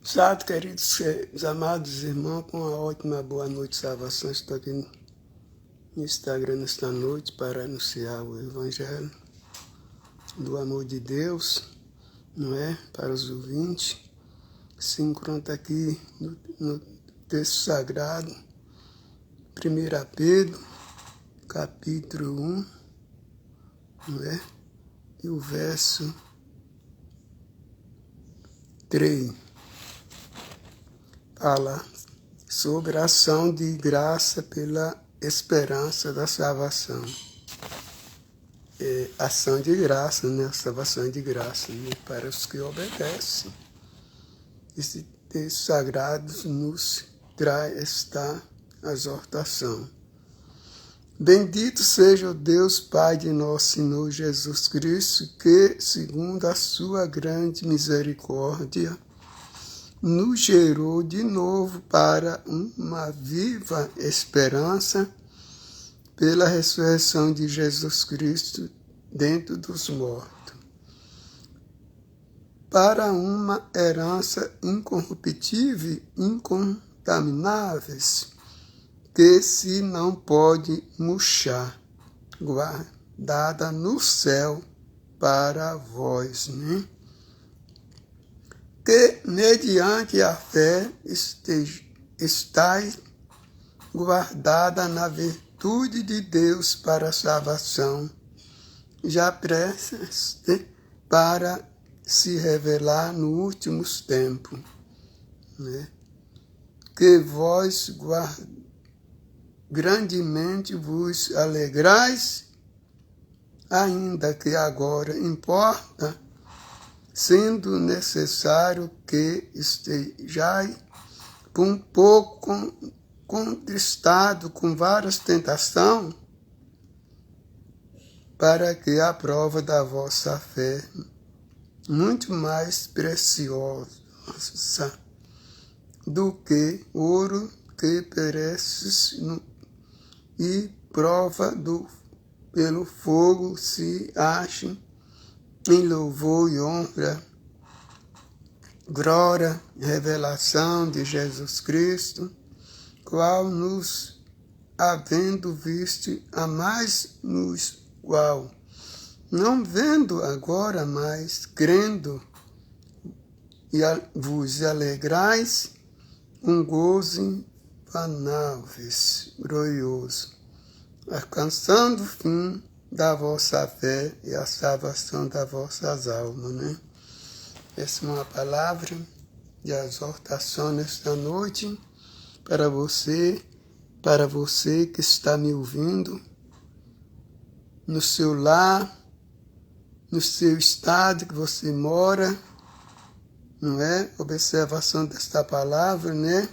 Sabe, queridos, amados irmãos, com uma ótima boa noite de salvação. Estou aqui no Instagram nesta noite para anunciar o Evangelho do amor de Deus, não é? Para os ouvintes. Se encontra aqui no texto sagrado, 1 Pedro, capítulo 1, não é? E o verso 3. Fala sobre a ação de graça pela esperança da salvação. Ação de graça, né? Salvação de graça, né? Para os que obedecem. Esse texto sagrado nos traz esta exortação. Bendito seja o Deus Pai de nosso Senhor Jesus Cristo, que, segundo a sua grande misericórdia, nos gerou de novo para uma viva esperança pela ressurreição de Jesus Cristo dentro dos mortos, para uma herança incorruptível e incontamináveis, que se não pode murchar, guardada no céu para vós, né? Que mediante a fé estáis guardada na virtude de Deus para a salvação, já prestes para se revelar nos últimos tempos, né? Que vós grandemente vos alegrais, ainda que agora importa, sendo necessário que estejais um pouco contristado com várias tentações, para que a prova da vossa fé, muito mais preciosa do que ouro que perece e prova pelo fogo, se ache em louvor e honra, glória, revelação de Jesus Cristo, qual nos, havendo visto, a mais nos qual, não vendo agora mais, crendo, e vos alegrais, um gozo infanáveis, glorioso, alcançando o fim da vossa fé e a salvação das vossas almas, né? Essa é uma palavra de exortação nesta noite para você que está me ouvindo, no seu lar, no seu estado que você mora, não é? Observação desta palavra, né?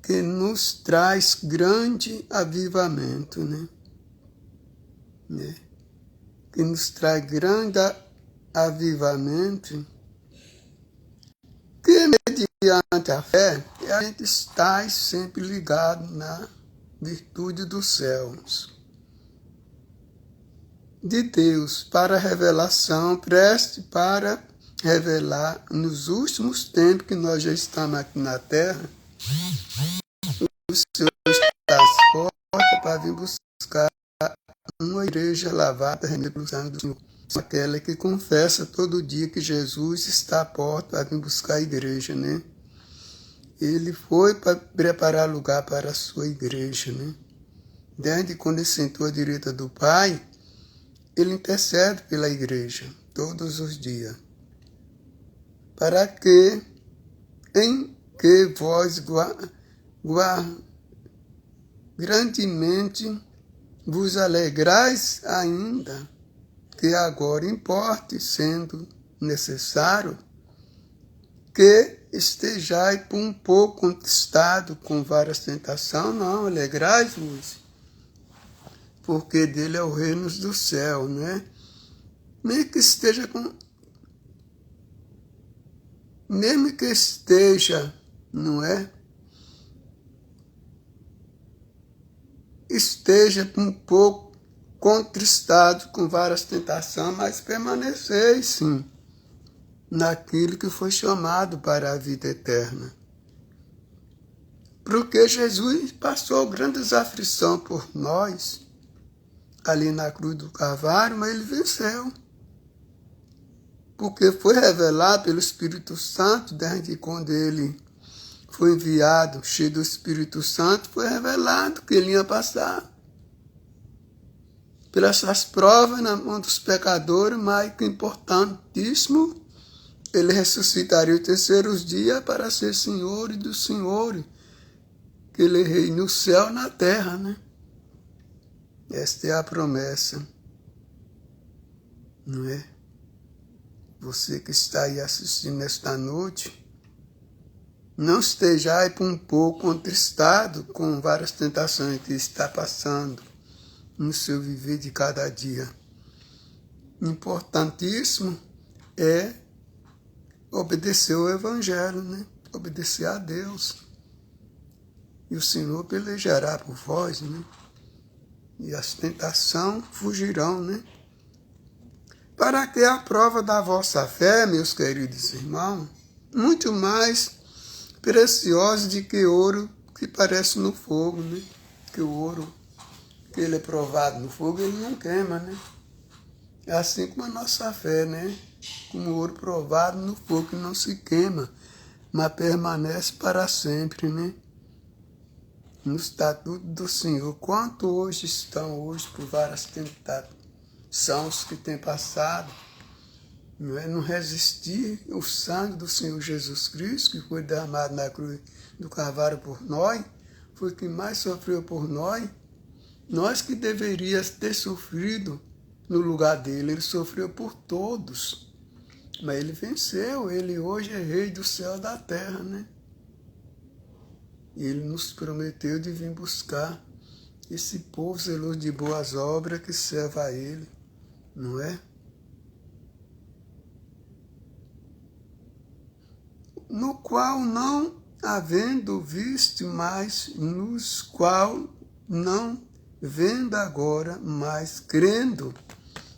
Que nos traz grande avivamento, né? Que nos traz grande avivamento, que mediante a fé a gente está sempre ligado na virtude dos céus de Deus para a revelação, preste para revelar nos últimos tempos que nós já estamos aqui na terra, o Senhor está às portas para vir buscar uma igreja lavada, remida pelo sangue do Senhor. Aquela que confessa todo dia que Jesus está à porta para vir buscar a igreja, né? Ele foi para preparar lugar para a sua igreja, né? Desde quando ele sentou à direita do Pai, ele intercede pela igreja todos os dias. Para que, em que vós grandemente vos alegrais ainda, que agora importe, sendo necessário, que estejais um pouco contristado com várias tentações, não, alegrais-vos, porque dele é o reino do céu, né? Mesmo que esteja, não é? Esteja um pouco contristado com várias tentações, mas permaneceis sim naquilo que foi chamado para a vida eterna. Porque Jesus passou grandes aflições por nós, ali na cruz do Calvário, mas ele venceu. Porque foi revelado pelo Espírito Santo, desde quando ele foi enviado, cheio do Espírito Santo, foi revelado que ele ia passar pelas essas provas na mão dos pecadores, mas que importantíssimo, ele ressuscitaria os terceiros dias para ser Senhor e dos senhores, que ele reina no céu e na terra, né? Esta é a promessa, não é? Você que está aí assistindo esta noite, não esteja aí por um pouco contristado com várias tentações que está passando no seu viver de cada dia. Importantíssimo é obedecer o Evangelho, né? Obedecer a Deus. E o Senhor pelejará por vós, né? E as tentações fugirão, né? Para que a prova da vossa fé, meus queridos irmãos, muito mais preciosa do que ouro que parece no fogo, né? Que o ouro, que ele é provado no fogo, ele não queima, né? É assim como a nossa fé, né? Como o ouro provado no fogo, que não se queima, mas permanece para sempre, né? No estatuto do Senhor. Quanto hoje estão por várias tentações que têm passado, não resistir o sangue do Senhor Jesus Cristo, que foi derramado na cruz do Calvário por nós, foi quem mais sofreu por nós. Nós que deveríamos ter sofrido no lugar dele, ele sofreu por todos. Mas ele venceu, ele hoje é rei do céu e da terra, né? E ele nos prometeu de vir buscar esse povo zeloso de boas obras que serve a ele, não é? No qual não havendo visto mais, nos qual não vendo agora, mas crendo.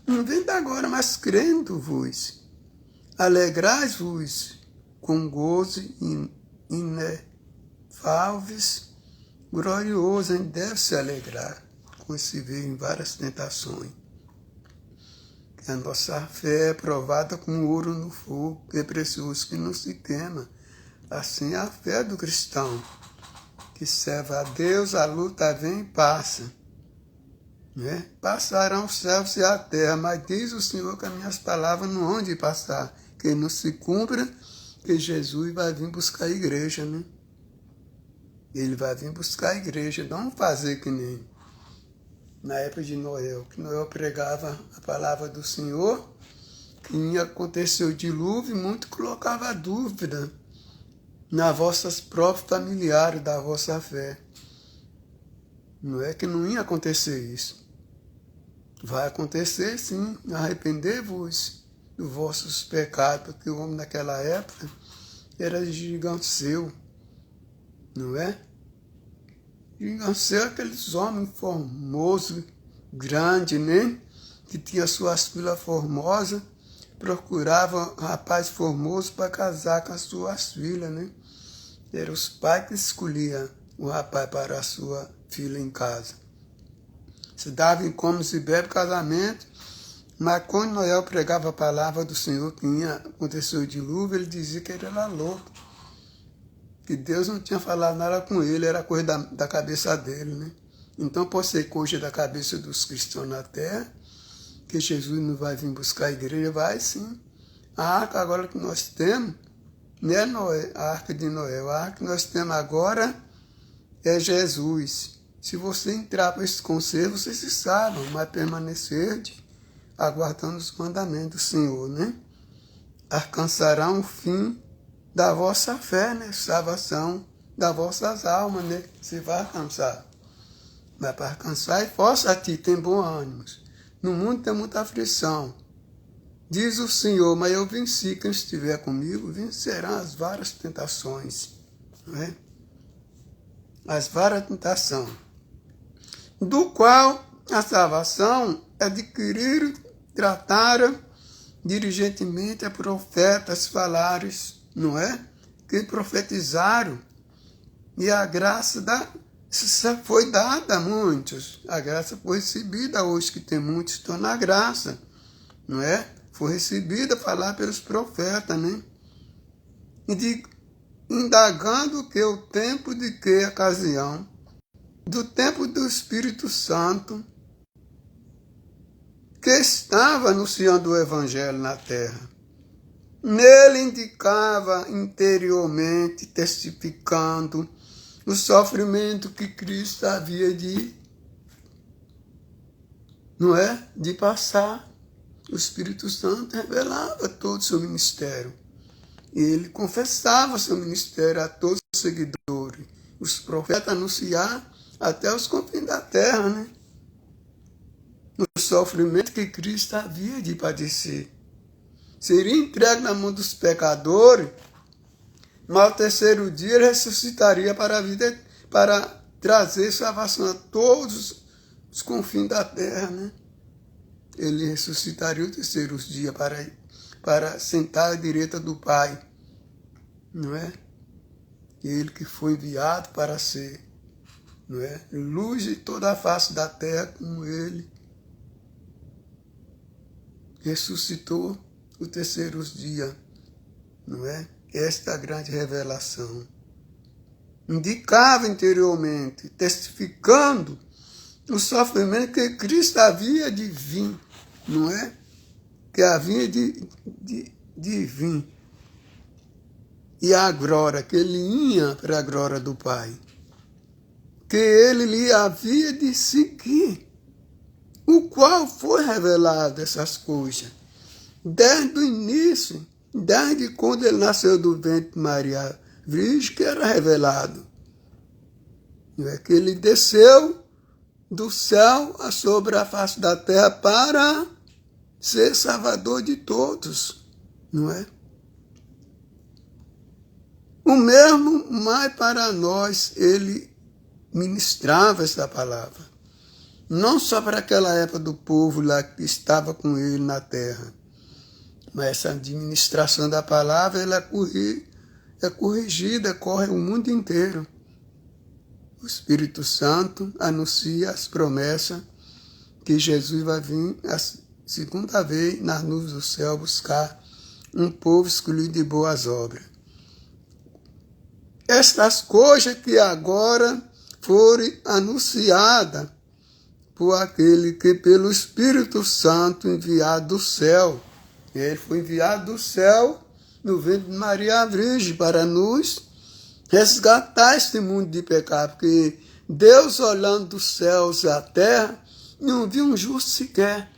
Não vendo agora, mas crendo-vos. Alegrais-vos com gozo inefáveis, glorioso, em deve se alegrar com esse ver em várias tentações. A nossa fé é provada como ouro no fogo, que é precioso, que não se queima. Assim é a fé do cristão, que serve a Deus, a luta vem e passa. Né? Passarão os céus e a terra, mas diz o Senhor que as minhas palavras não hão de passar, que não se cumpra, que Jesus vai vir buscar a igreja, né? Ele vai vir buscar a igreja, não fazer que nem na época de Noé, que Noé pregava a palavra do Senhor, que ia acontecer o dilúvio, muito colocava dúvida nas vossas próprias familiares da vossa fé. Não é que não ia acontecer isso. Vai acontecer sim, arrepender-vos dos vossos pecados, porque o homem naquela época era giganceu, não é? Giganceu, aqueles homens formosos, grandes, né? Que tinha suas filhas formosas, procurava um rapaz formoso para casar com as suas filhas, né? Eram os pais que escolhiam o rapaz para a sua filha em casa. Se dava em como se bebe casamento, mas quando Noé pregava a palavra do Senhor, que ia acontecer o dilúvio, ele dizia que ele era louco, que Deus não tinha falado nada com ele, era coisa da cabeça dele, né? Então pode ser coisa da cabeça dos cristãos na terra, que Jesus não vai vir buscar a igreja, vai sim. A arca agora que nós temos, não é Noé, a arca de Noé, a arca que nós temos agora é Jesus. Se você entrar para esse conselho, vocês se salvam, mas permanecer aguardando os mandamentos do Senhor, né? Alcançarão o fim da vossa fé, né? Salvação das vossas almas, né? Você vai alcançar. Mas para alcançar, força a ti, tem bom ânimo. No mundo tem muita aflição. Diz o Senhor, mas eu venci, quem estiver comigo vencerá as várias tentações, não é? As várias tentações, do qual a salvação adquirir, tratar diligentemente a profetas falaram, não é? Que profetizaram. E a graça foi dada a muitos. A graça foi recebida hoje, que tem muitos que estão na graça, não é? Foi recebida falar pelos profetas, né? E indagando que o tempo de que ocasião, do tempo do Espírito Santo, que estava anunciando o Evangelho na terra. Nele indicava interiormente, testificando o sofrimento que Cristo havia não é? De passar. O Espírito Santo revelava todo o seu ministério. E ele confessava seu ministério a todos os seguidores. Os profetas anunciaram até os confins da terra, né? O sofrimento que Cristo havia de padecer. Seria entregue na mão dos pecadores, mas ao terceiro dia ele ressuscitaria para a vida, para trazer salvação a todos os confins da terra, né? Ele ressuscitaria o terceiro dia para sentar à direita do Pai, não é? Ele que foi enviado para ser, não é? Luz de toda a face da terra, como ele ressuscitou o terceiro dia, não é? Esta grande revelação indicava interiormente, testificando o sofrimento que Cristo havia de vir, não é? Que havia de vir. E a glória, que ele ia para a glória do Pai. Que ele lhe havia de seguir, o qual foi revelado essas coisas. Desde o início, desde quando ele nasceu do ventre de Maria Virgem, que era revelado. Não é? Que ele desceu do céu sobre a face da terra para ser salvador de todos, não é? O mesmo, mas para nós, ele ministrava essa palavra. Não só para aquela época do povo lá que estava com ele na terra, mas essa administração da palavra ela é corrigida, corre o mundo inteiro. O Espírito Santo anuncia as promessas que Jesus vai vir a segunda vez nas nuvens do céu buscar um povo escolhido de boas obras. Estas coisas que agora foram anunciadas por aquele que pelo Espírito Santo enviado do céu. Ele foi enviado do céu no ventre de Maria Virgem para nos resgatar este mundo de pecado, porque Deus, olhando dos céus à terra, não viu um justo sequer.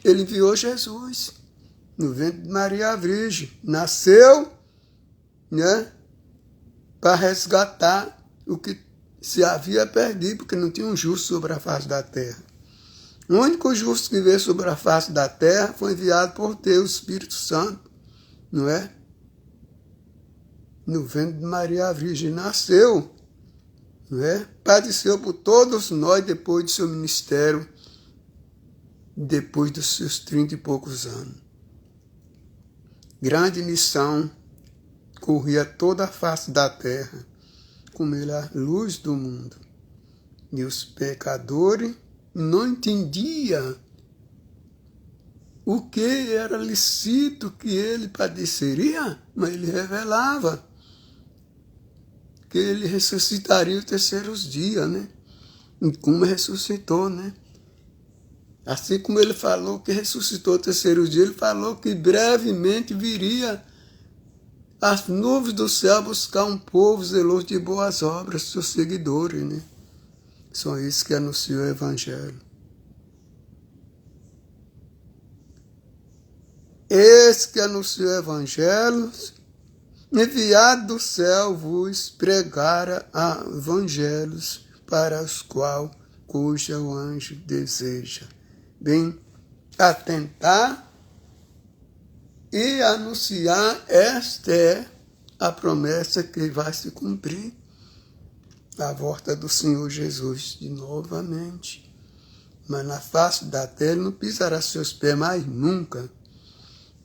Ele enviou Jesus no ventre de Maria Virgem. Nasceu, né, para resgatar o que se havia perdido, porque não tinha um justo sobre a face da terra. O único justo que veio sobre a face da terra foi enviado por Deus, o Espírito Santo, não é? No ventre de Maria Virgem nasceu, não é? Padeceu por todos nós depois do seu ministério, depois dos seus 30 e poucos anos. Grande missão corria toda a face da terra, como ele a luz do mundo. E os pecadores não entendiam o que era lícito que ele padeceria, mas ele revelava que ele ressuscitaria os terceiros dias, né? E como ressuscitou, né? Assim como ele falou que ressuscitou o terceiro dia, ele falou que brevemente viria as nuvens do céu buscar um povo zeloso de boas obras, seus seguidores, né? São isso que anunciou o Evangelho. Esse que anunciou o Evangelho, enviado do céu, vos pregara evangelhos para os quais cuja o anjo deseja bem atentar e anunciar. Esta é a promessa que vai se cumprir, a volta do Senhor Jesus de novamente. Mas na face da terra não pisará seus pés mais nunca.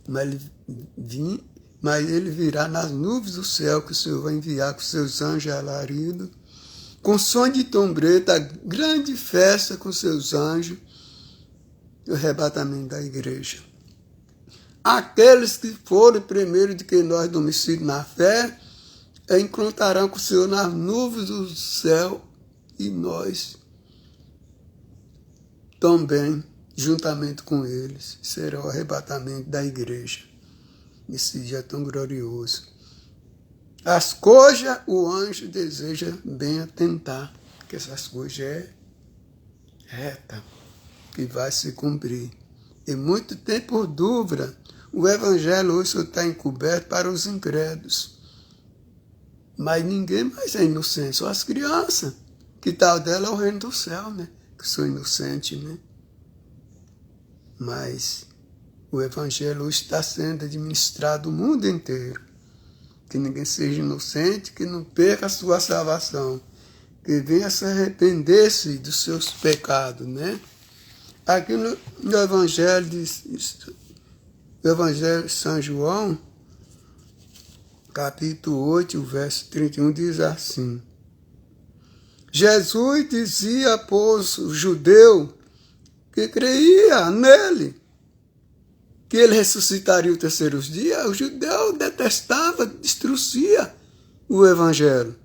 mas ele virá nas nuvens do céu, que o Senhor vai enviar com seus anjos alaridos, com som de trombeta, grande festa com seus anjos, o arrebatamento da igreja. Aqueles que foram primeiro de que nós domicílio na fé, encontrarão com o Senhor nas nuvens do céu, e nós também, juntamente com eles, será o arrebatamento da igreja, nesse dia tão glorioso. As coisas o anjo deseja bem atentar, que essas coisas é reta, que vai se cumprir. E muito tempo por dúvida, o evangelho hoje só está encoberto para os incrédulos. Mas ninguém mais é inocente, só as crianças. Que tal dela é o reino do céu, né? Que sou inocente, né? Mas o evangelho hoje está sendo administrado no mundo inteiro. Que ninguém seja inocente, que não perca a sua salvação. Que venha se arrepender-se dos seus pecados, né? Aqui no evangelho de São João, capítulo 8, verso 31, diz assim: Jesus dizia, pois, o judeu que creia nele, que ele ressuscitaria os terceiros dias. O judeu detestava, destruía o evangelho.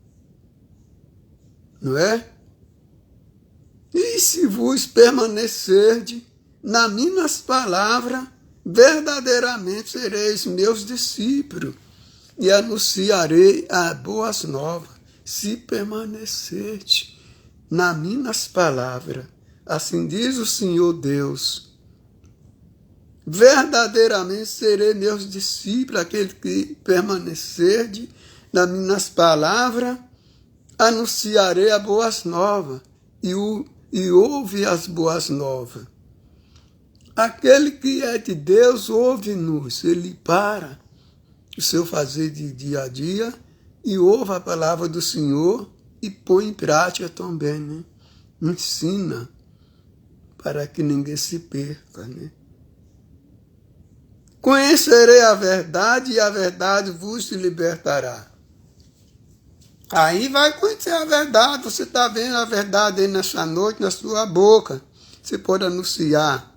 Não é? E se vos permanecerdes nas minhas palavras, verdadeiramente sereis meus discípulos, e anunciarei as boas novas. Se permanecerdes nas minhas palavras, assim diz o Senhor Deus, verdadeiramente serei meus discípulos, aquele que permanecerdes nas minhas palavras, anunciarei as boas novas, e ouve as boas novas. Aquele que é de Deus ouve-nos, ele para o seu fazer de dia a dia e ouve a palavra do Senhor e põe em prática também, né? Ensina para que ninguém se perca, né? Conhecerei a verdade e a verdade vos libertará. Aí vai conhecer a verdade, você está vendo a verdade aí nessa noite, na sua boca. Você pode anunciar.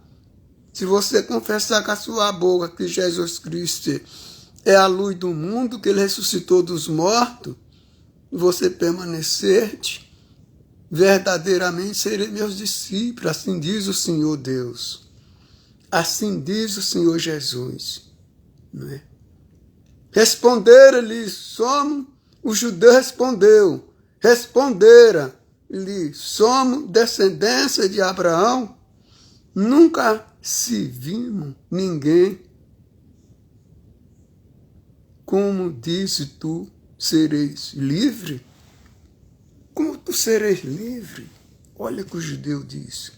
Se você confessar com a sua boca que Jesus Cristo é a luz do mundo, que ele ressuscitou dos mortos, e você permanecer, verdadeiramente serei meus discípulos, assim diz o Senhor Deus. Assim diz o Senhor Jesus. Não é? Responderam-lhe, somos, o judeu responderam-lhe, somos descendência de Abraão, nunca se vimos ninguém. Como disse tu, sereis livre? Como tu sereis livre? Olha o que o judeu disse.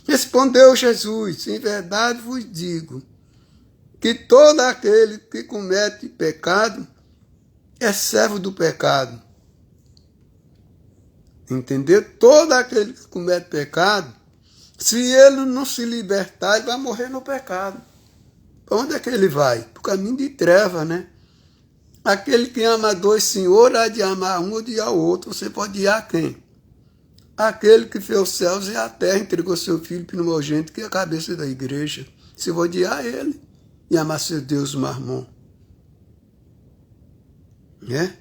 Respondeu Jesus, em verdade vos digo, que todo aquele que comete pecado é servo do pecado. Entendeu? Todo aquele que comete pecado, se ele não se libertar, ele vai morrer no pecado. Para onde é que ele vai? Para o caminho de treva, né? Aquele que ama dois senhores há de amar um ou odiar o outro. Você pode odiar quem? Aquele que fez os céus e a terra, entregou seu filho primogênito, que é a cabeça da igreja. Você vai odiar ele e amar seu Deus Marmon. É?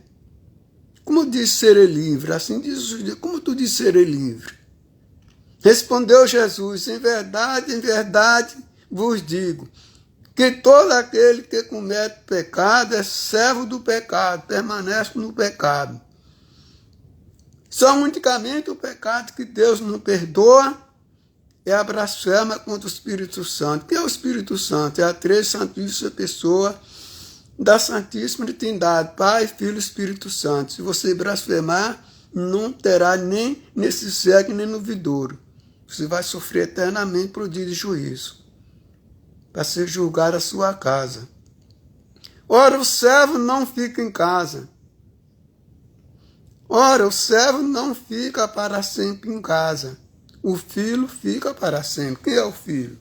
Como diz serei livre? Assim diz o judeu. Como tu diz serei livre? Respondeu Jesus, em verdade vos digo, que todo aquele que comete pecado é servo do pecado, permanece no pecado. Só unicamente o pecado que Deus não perdoa é a blasfêmia contra o Espírito Santo. O que é o Espírito Santo? É a três santíssima pessoa da Santíssima Trindade, Pai, Filho e Espírito Santo. Se você blasfemar, não terá nem nesse século, nem no vindouro. Você vai sofrer eternamente por dia de juízo, para ser julgado a sua casa. Ora, o servo não fica em casa. Ora, o servo não fica para sempre em casa. O filho fica para sempre. Quem é o filho?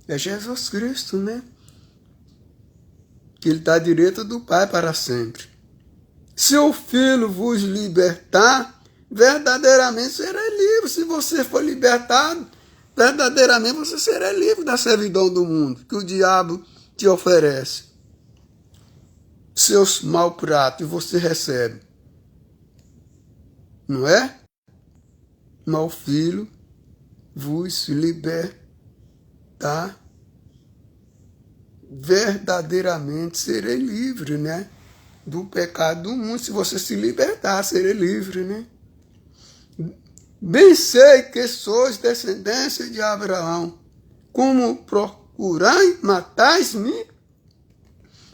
É Jesus Cristo, né? que ele está à direita do Pai para sempre. Se o Filho vos libertar, verdadeiramente será livre. Se você for libertado, verdadeiramente você será livre da servidão do mundo que o diabo te oferece. Seus maus pratos você recebe. Não é? Mas o Filho vos libertar, verdadeiramente serei livre, né? Do pecado do mundo. Se você se libertar, serei livre, né? Bem sei que sois descendência de Abraão. Como procurai, matais-me?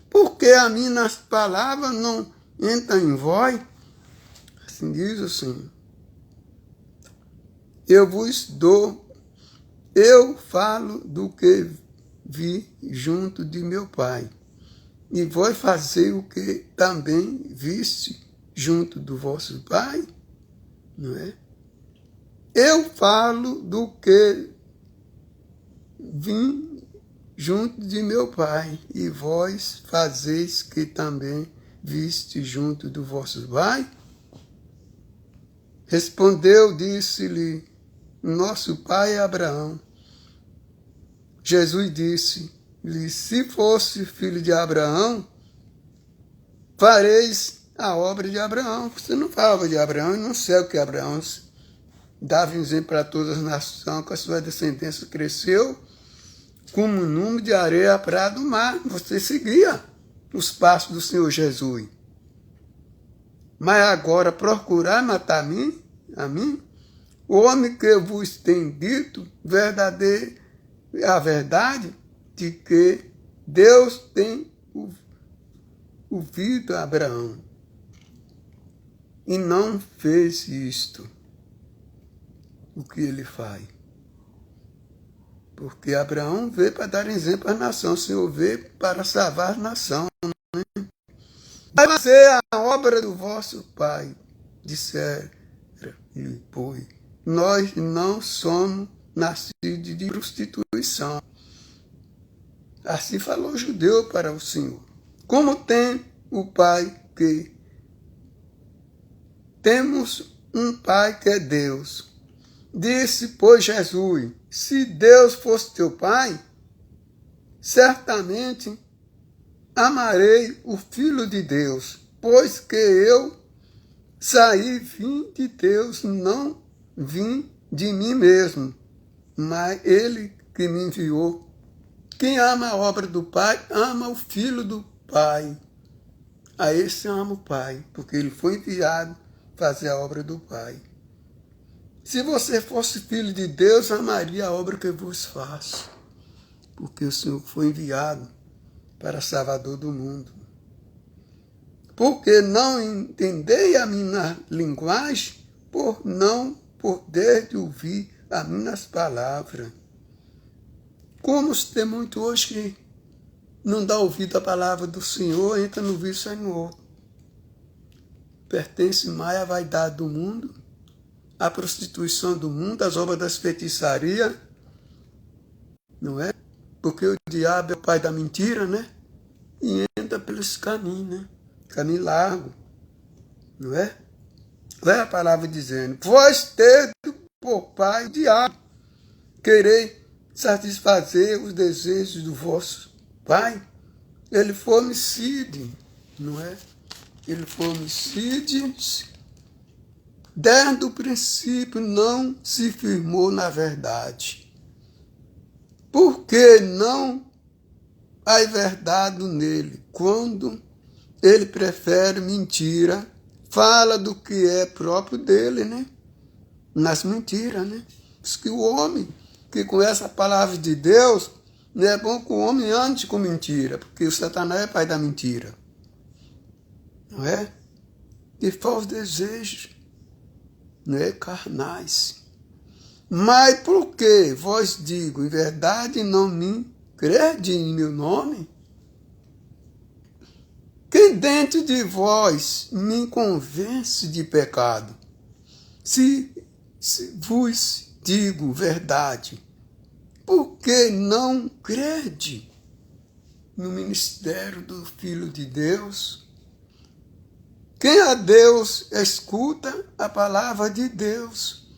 Porque a minhas palavras não entram em vós. Assim diz o Senhor. Eu falo do que vi junto de meu Pai. E vós fazer o que também viste junto do vosso Pai, não é? Eu falo do que vim junto de meu Pai, e vós fazeis que também viste junto do vosso Pai? Respondeu, disse-lhe, nosso pai é Abraão. Jesus disse-lhe, se fosse filho de Abraão, fareis a obra de Abraão. Você não falava de Abraão e não sei o que Abraão dava exemplo para todas as nações, que a sua descendência cresceu como o número de areia à praia do mar. Você seguia os passos do Senhor Jesus. Mas agora procurar matar a mim, o homem que vos tem dito a verdade de que Deus tem ouvido Abraão e não fez isto, o que ele faz. Porque Abraão veio para dar exemplo à nação, o Senhor veio para salvar a nação. Né? Vai ser a obra do vosso Pai, disseram-lhe, pois nós não somos nascidos de prostituição. Assim falou o judeu para o Senhor. Como tem o Pai que temos um Pai que é Deus. Disse, pois, Jesus, se Deus fosse teu Pai, certamente amarei o Filho de Deus, pois que eu saí, vim de Deus, não vim de mim mesmo, mas Ele que me enviou. Quem ama a obra do Pai, ama o Filho do Pai. A esse ama o Pai, porque ele foi enviado fazer a obra do Pai. Se você fosse filho de Deus, amaria a obra que vos faço, porque o Senhor foi enviado para Salvador do mundo. Porque não entendei a minha linguagem, por não poder de ouvir as minhas palavras. Como tem muito hoje que não dá ouvido à palavra do Senhor, entra no vício e sai no outro. Pertence mais à vaidade do mundo, à prostituição do mundo, às obras das feitiçarias, não é? Porque o diabo é o pai da mentira, né? E entra pelos caminhos, né? Caminho largo, não é? Vai a palavra dizendo, vós tede por pai o diabo, querei satisfazer os desejos do vosso pai. Ele foi homicídio, não é? Ele foi homicídio, desde o princípio não se firmou na verdade. Porque não há verdade nele, quando ele prefere mentira, fala do que é próprio dele, né? Nas mentiras, né? Diz que o homem que conhece a palavra de Deus, não é bom que o homem ande com mentira, porque o Satanás é pai da mentira. Não é? E falsos desejos, não é? Carnais. Mas por que vós digo, em verdade não me crede em meu nome? Quem dentro de vós me convence de pecado? Se vos digo verdade, por que não crede? no ministério do Filho de Deus. Quem a Deus escuta a palavra de Deus.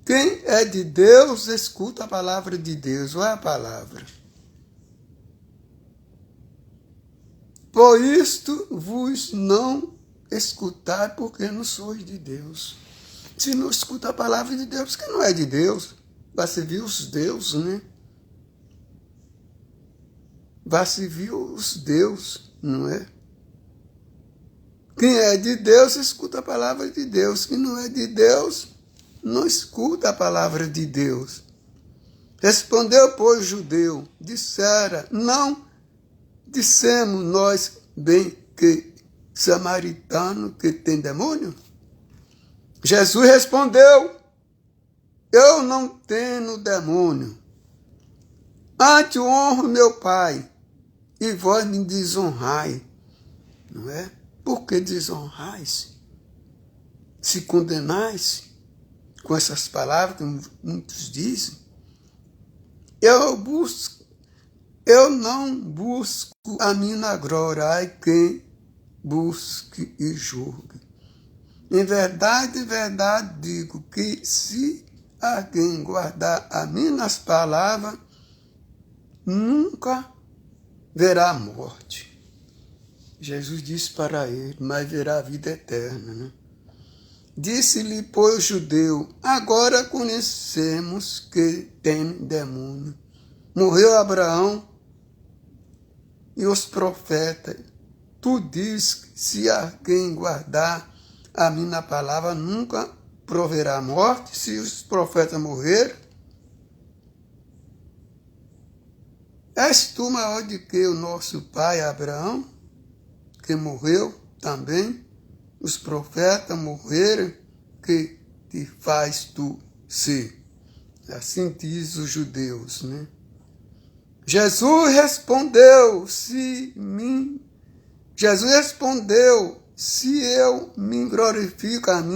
Quem é de Deus escuta a palavra de Deus. Olha a palavra. Por isto vos não escutai, porque não sois de Deus. Se não escuta a palavra de Deus, que não é de Deus, vai servir os deuses, né? Vai servir os deuses, não é? Quem é de Deus, escuta a palavra de Deus. Quem não é de Deus, não escuta a palavra de Deus. Respondeu, pois, o judeu, dissera, não dissemos nós bem que samaritano que tem demônio? Jesus respondeu, eu não tenho demônio. Antes honro meu Pai, e vós me desonrai. Não é? Por que desonrais? Se condenais com essas palavras que muitos dizem. Eu não busco a minha glória, ai quem busque e julgue. Em verdade digo que se alguém guardar as minhas palavras, nunca verá a morte. Jesus disse para ele, mas verá a vida eterna, né? Disse-lhe, pois, o judeu, agora conhecemos que tem demônio. Morreu Abraão e os profetas. Tu diz que se alguém guardar a minha palavra, nunca proverá morte. Se os profetas morreram, és tu maior do que o nosso pai Abraão, que morreu também? Os profetas morreram, que te faz tu ser? Assim diz os judeus, né? Jesus respondeu, se eu me glorifico a mim